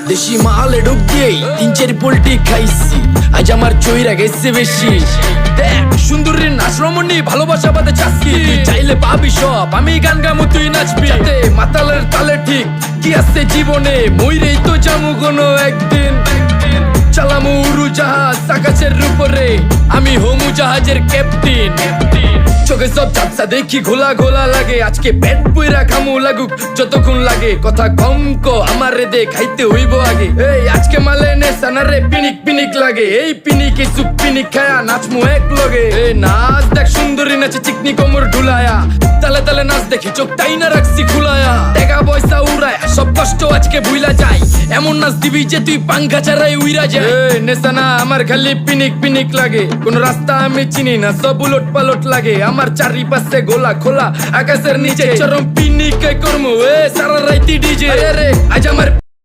দেশি মালে ঢুক দিয়েই 3-4 পোল্টি খাইছি, আজ আমার চইরা গেছে বেশি। দেখ সুন্দরীর নাচ রমণী, ভালোবাসা বাদে চাচ্ছি, তুই চাইলে পাবি সব, আমি গান গামু তুই নাচবি। মাতালের তালে ঠিক কি আছে জীবনে, মইরেই তো যামু কোনো একদিন। চালামু উড়োজাহাজ আকাশের উপরে, আমি হমু জাহাজের ক্যাপ্টেন। চোখে সব ঝাপসা দেখি ঘোলা ঘোলা লাগে, আজকে পেট পুইরা খামু লাগুক যতক্ষণ লাগে। কথা কম কো আমারে দে খাইতে হইব আগে, এই আজকে মালে নেশা না রে পিনিক পিনিক লাগে। এই পিনিকে সুপ পিনিক খায়া নাচমু এক লগে। এই নাচ দেখ সুন্দরী নাচে চিকনি কোমর ঢুলায়া, তালে তালে নাচ দেখি চোখ তাই না রাখছি খুলায়া। টাকা পয়সা উড়ায় সব কষ্ট আজকে ভুইলা যায়, এমন নাচ দিবি যে তুই পাঙ্খা ছাড়াই উইরা যায়। নেশা না আমার খালি পিনিক পিনিক লাগে, কোন রাস্তা আমি চিনি না, সব উলট পালট লাগে। আমার চারিপাশে গোলা খোলা আকাশের নিচে, চরম পিনিক কর্ম সারা রাইতি ডিজে। আজ আমার